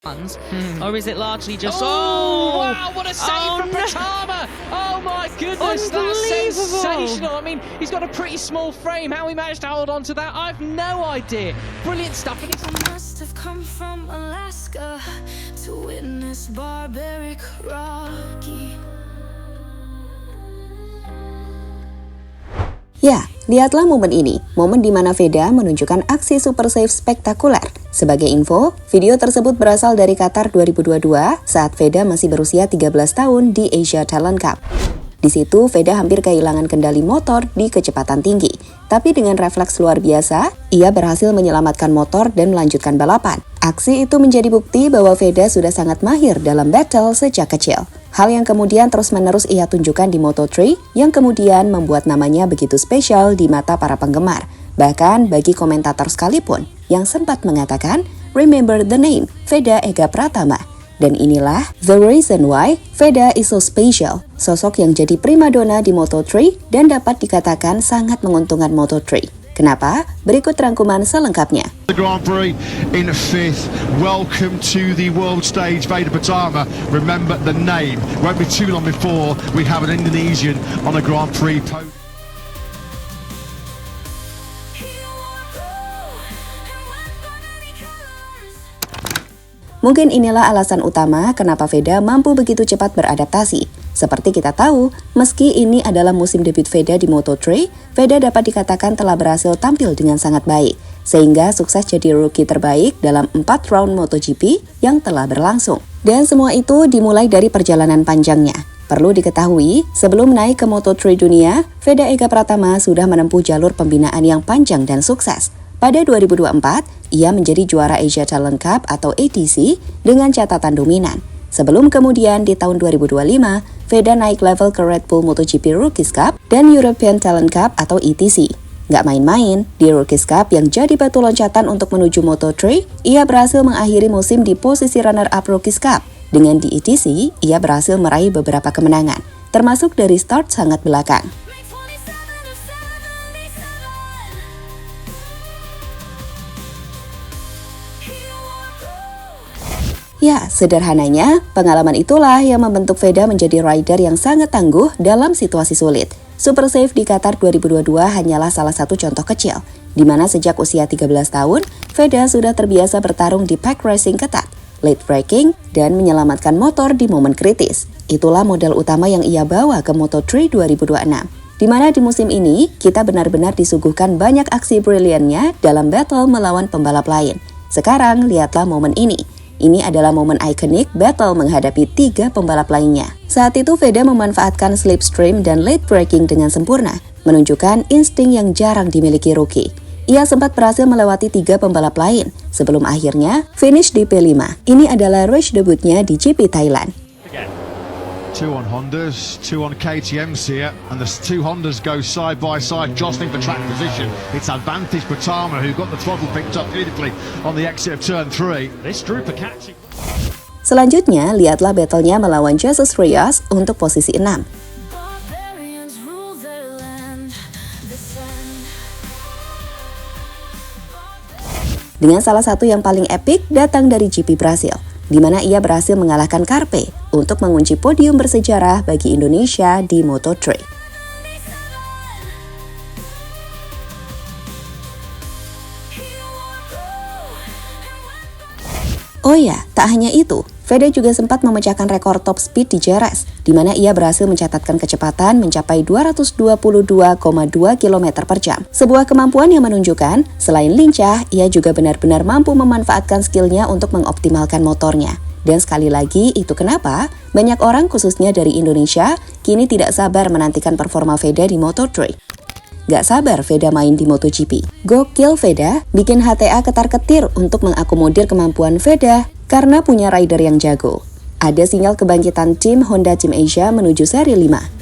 Or is it largely just... Wow, what a save from Pratama! Oh my goodness, that's sensational. I mean, he's got a pretty small frame. How he managed to hold on to that, I've no idea. Brilliant stuff. And I must have come from Alaska to witness barbaric Rocky. Ya, lihatlah momen ini, momen di mana Veda menunjukkan aksi super save spektakuler. Sebagai info, video tersebut berasal dari Qatar 2022 saat Veda masih berusia 13 tahun di Asia Talent Cup. Di situ, Veda hampir kehilangan kendali motor di kecepatan tinggi. Tapi dengan refleks luar biasa, ia berhasil menyelamatkan motor dan melanjutkan balapan. Aksi itu menjadi bukti bahwa Veda sudah sangat mahir dalam battle sejak kecil. Hal yang kemudian terus-menerus ia tunjukkan di Moto3 yang kemudian membuat namanya begitu spesial di mata para penggemar. Bahkan bagi komentator sekalipun yang sempat mengatakan, "Remember the name, Veda Ega Pratama." Dan inilah the reason why Veda is so special. Sosok yang jadi primadona di Moto3 dan dapat dikatakan sangat menguntungkan Moto3. Kenapa? Berikut rangkuman selengkapnya. The Grand Prix in fifth. Welcome to the world stage, Veda Pratama. Remember the name. Won't be too long before we have an Indonesian on the Grand Prix podium. Mungkin inilah alasan utama kenapa Veda mampu begitu cepat beradaptasi. Seperti kita tahu, meski ini adalah musim debut Veda di Moto3, Veda dapat dikatakan telah berhasil tampil dengan sangat baik, sehingga sukses jadi rookie terbaik dalam 4 round MotoGP yang telah berlangsung. Dan semua itu dimulai dari perjalanan panjangnya. Perlu diketahui, sebelum naik ke Moto3 dunia, Veda Ega Pratama sudah menempuh jalur pembinaan yang panjang dan sukses. Pada 2024, ia menjadi juara Asia Talent Cup atau ATC dengan catatan dominan. Sebelum kemudian di tahun 2025, Veda naik level ke Red Bull MotoGP Rookies Cup dan European Talent Cup atau ETC. Nggak main-main, di Rookies Cup yang jadi batu loncatan untuk menuju Moto3, ia berhasil mengakhiri musim di posisi runner-up Rookies Cup. Dengan di ETC, ia berhasil meraih beberapa kemenangan, termasuk dari start sangat belakang. Ya, sederhananya, pengalaman itulah yang membentuk Veda menjadi rider yang sangat tangguh dalam situasi sulit. Super Save di Qatar 2022 hanyalah salah satu contoh kecil, di mana sejak usia 13 tahun, Veda sudah terbiasa bertarung di pack racing ketat, late braking, dan menyelamatkan motor di momen kritis. Itulah modal utama yang ia bawa ke Moto3 2026. Di mana di musim ini, kita benar-benar disuguhkan banyak aksi briliannya dalam battle melawan pembalap lain. Sekarang, lihatlah momen ini. Ini adalah momen ikonik battle menghadapi 3 pembalap lainnya. Saat itu Veda memanfaatkan slipstream dan late braking dengan sempurna, menunjukkan insting yang jarang dimiliki rookie. Ia sempat berhasil melewati 3 pembalap lain, sebelum akhirnya finish di P5. Ini adalah race debutnya di GP Thailand. 2 on Hondas, 2 on KTM's here, and the 2 Hondas go side by side, jostling for track position. It's Advantage Pratama who got the throttle picked up beautifully on the exit of turn 3. This Drupa catching. Selanjutnya, lihatlah battle-nya melawan Jesus Reyes untuk posisi 6. Dengan salah satu yang paling epik datang dari GP Brasil, di mana ia berhasil mengalahkan Carpe untuk mengunci podium bersejarah bagi Indonesia di Moto3. Oh ya, tak hanya itu, Veda juga sempat memecahkan rekor top speed di Jerez, di mana ia berhasil mencatatkan kecepatan mencapai 222,2 km per jam. Sebuah kemampuan yang menunjukkan, selain lincah, ia juga benar-benar mampu memanfaatkan skillnya untuk mengoptimalkan motornya. Dan sekali lagi, itu kenapa banyak orang khususnya dari Indonesia kini tidak sabar menantikan performa Veda di Moto3. Gak sabar Veda main di MotoGP. Gokil Veda bikin HTA ketar-ketir untuk mengakomodir kemampuan Veda karena punya rider yang jago. Ada sinyal kebangkitan tim Honda Team Asia menuju seri 5.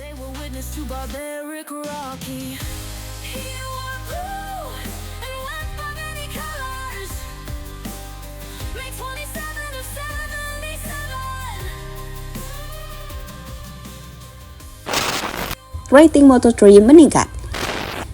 Rating Moto3 meningkat.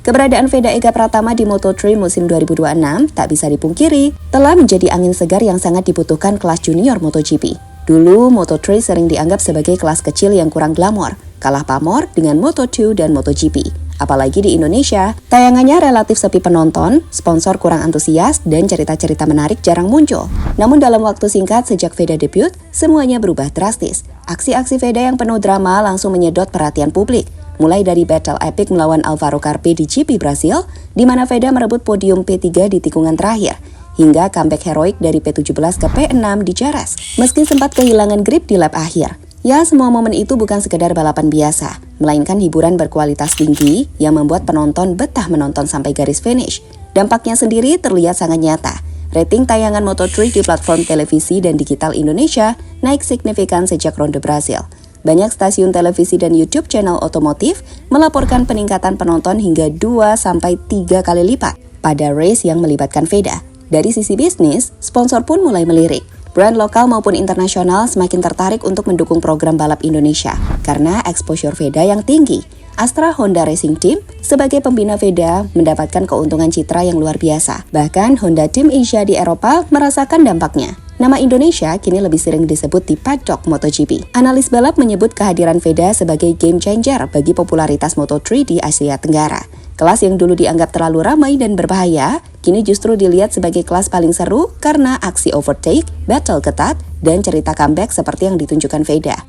Keberadaan Veda Ega Pratama di Moto3 musim 2026 tak bisa dipungkiri telah menjadi angin segar yang sangat dibutuhkan kelas junior MotoGP. Dulu Moto3 sering dianggap sebagai kelas kecil yang kurang glamor, kalah pamor dengan Moto2 dan MotoGP. Apalagi di Indonesia, tayangannya relatif sepi penonton, sponsor kurang antusias, dan cerita-cerita menarik jarang muncul. Namun dalam waktu singkat sejak Veda debut, semuanya berubah drastis. Aksi-aksi Veda yang penuh drama langsung menyedot perhatian publik. Mulai dari battle epic melawan Alvaro Carpe di GP Brasil, di mana Veda merebut podium P3 di tikungan terakhir, hingga comeback heroik dari P17 ke P6 di Jerez, meski sempat kehilangan grip di lap akhir. Ya, semua momen itu bukan sekedar balapan biasa, melainkan hiburan berkualitas tinggi yang membuat penonton betah menonton sampai garis finish. Dampaknya sendiri terlihat sangat nyata. Rating tayangan Moto3 di platform televisi dan digital Indonesia naik signifikan sejak ronde Brasil. Banyak stasiun televisi dan YouTube channel otomotif melaporkan peningkatan penonton hingga 2-3 kali lipat pada race yang melibatkan Veda. Dari sisi bisnis, sponsor pun mulai melirik. Brand lokal maupun internasional semakin tertarik untuk mendukung program balap Indonesia karena exposure Veda yang tinggi. Astra Honda Racing Team sebagai pembina Veda mendapatkan keuntungan citra yang luar biasa. Bahkan Honda Team Asia di Eropa merasakan dampaknya. Nama Indonesia kini lebih sering disebut di paddock MotoGP. Analis balap menyebut kehadiran Veda sebagai game changer bagi popularitas Moto3 di Asia Tenggara. Kelas yang dulu dianggap terlalu ramai dan berbahaya, kini justru dilihat sebagai kelas paling seru karena aksi overtake, battle ketat, dan cerita comeback seperti yang ditunjukkan Veda.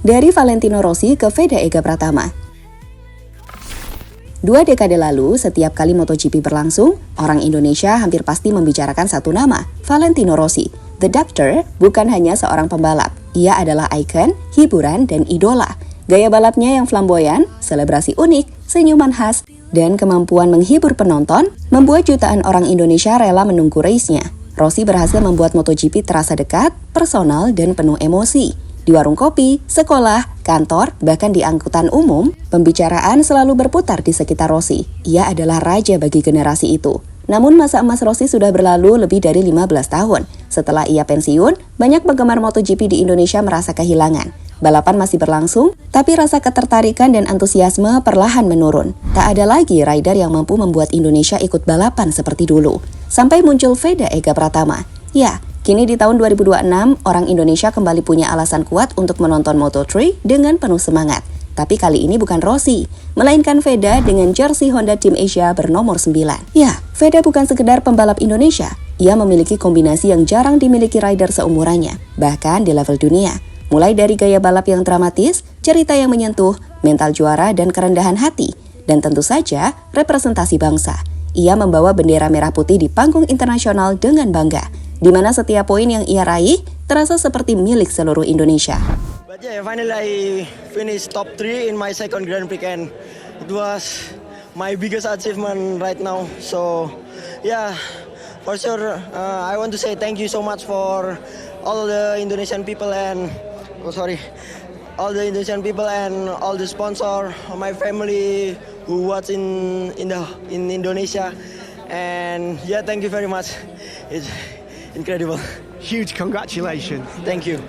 Dari Valentino Rossi ke Veda Ega Pratama. 2 dekade lalu, setiap kali MotoGP berlangsung, orang Indonesia hampir pasti membicarakan satu nama, Valentino Rossi. The Doctor bukan hanya seorang pembalap, ia adalah ikon, hiburan, dan idola. Gaya balapnya yang flamboyan, selebrasi unik, senyuman khas, dan kemampuan menghibur penonton membuat jutaan orang Indonesia rela menunggu race-nya. Rossi berhasil membuat MotoGP terasa dekat, personal, dan penuh emosi. Di warung kopi, sekolah, kantor, bahkan di angkutan umum, pembicaraan selalu berputar di sekitar Rossi. Ia adalah raja bagi generasi itu. Namun masa emas Rossi sudah berlalu lebih dari 15 tahun. Setelah ia pensiun, banyak penggemar MotoGP di Indonesia merasa kehilangan. Balapan masih berlangsung, tapi rasa ketertarikan dan antusiasme perlahan menurun. Tak ada lagi rider yang mampu membuat Indonesia ikut balapan seperti dulu. Sampai muncul Veda Ega Pratama. Ya, kini di tahun 2026, orang Indonesia kembali punya alasan kuat untuk menonton Moto3 dengan penuh semangat. Tapi kali ini bukan Rossi, melainkan Veda dengan jersey Honda Team Asia bernomor 9. Ya, Veda bukan sekedar pembalap Indonesia. Ia memiliki kombinasi yang jarang dimiliki rider seumurannya, bahkan di level dunia. Mulai dari gaya balap yang dramatis, cerita yang menyentuh, mental juara dan kerendahan hati, dan tentu saja representasi bangsa. Ia membawa bendera merah putih di panggung internasional dengan bangga, di mana setiap poin yang ia raih terasa seperti milik seluruh Indonesia. But yeah, finally I finished top 3 in my second Grand Prix and it was my biggest achievement right now. So yeah, for sure I want to say thank you so much for all the Indonesian people and all the sponsor, my family who watch in Indonesia, and yeah, thank you very much. It's incredible. Huge congratulations. Thank you.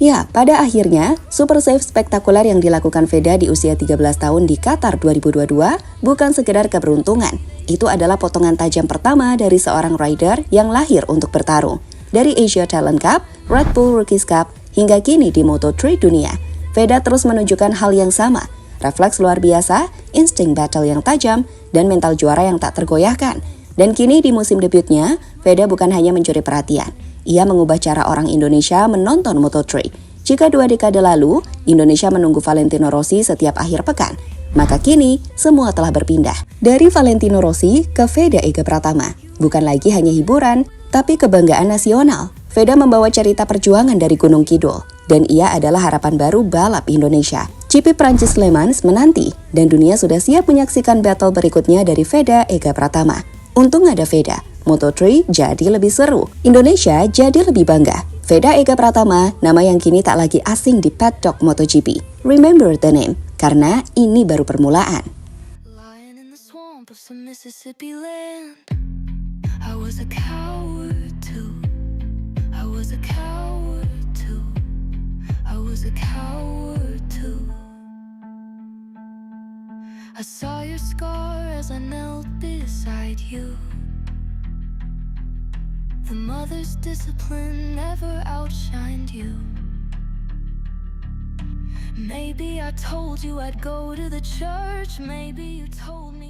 Ya, pada akhirnya, super save spektakuler yang dilakukan Veda di usia 13 tahun di Qatar 2022 bukan sekedar keberuntungan. Itu adalah potongan tajam pertama dari seorang rider yang lahir untuk bertarung. Dari Asia Talent Cup, Red Bull Rookies Cup, hingga kini di Moto3 dunia, Veda terus menunjukkan hal yang sama. Refleks luar biasa, insting battle yang tajam, dan mental juara yang tak tergoyahkan. Dan kini di musim debutnya, Veda bukan hanya mencuri perhatian. Ia mengubah cara orang Indonesia menonton Moto3. Jika 2 dekade lalu, Indonesia menunggu Valentino Rossi setiap akhir pekan, maka kini semua telah berpindah. Dari Valentino Rossi ke Veda Ega Pratama. Bukan lagi hanya hiburan, tapi kebanggaan nasional. Veda membawa cerita perjuangan dari Gunung Kidul, dan ia adalah harapan baru balap Indonesia. GP Prancis Le Mans menanti, dan dunia sudah siap menyaksikan battle berikutnya dari Veda Ega Pratama. Untung ada Veda, Moto3 jadi lebih seru, Indonesia jadi lebih bangga. Veda Ega Pratama, nama yang kini tak lagi asing di paddock MotoGP. Remember the name, karena ini baru permulaan. Lying in the swamp of some Mississippi land. I was a coward too. I was a coward too. I was a coward too. I saw your scar as I knelt beside you. The mother's discipline never outshined you. Maybe I told you I'd go to the church. Maybe you told me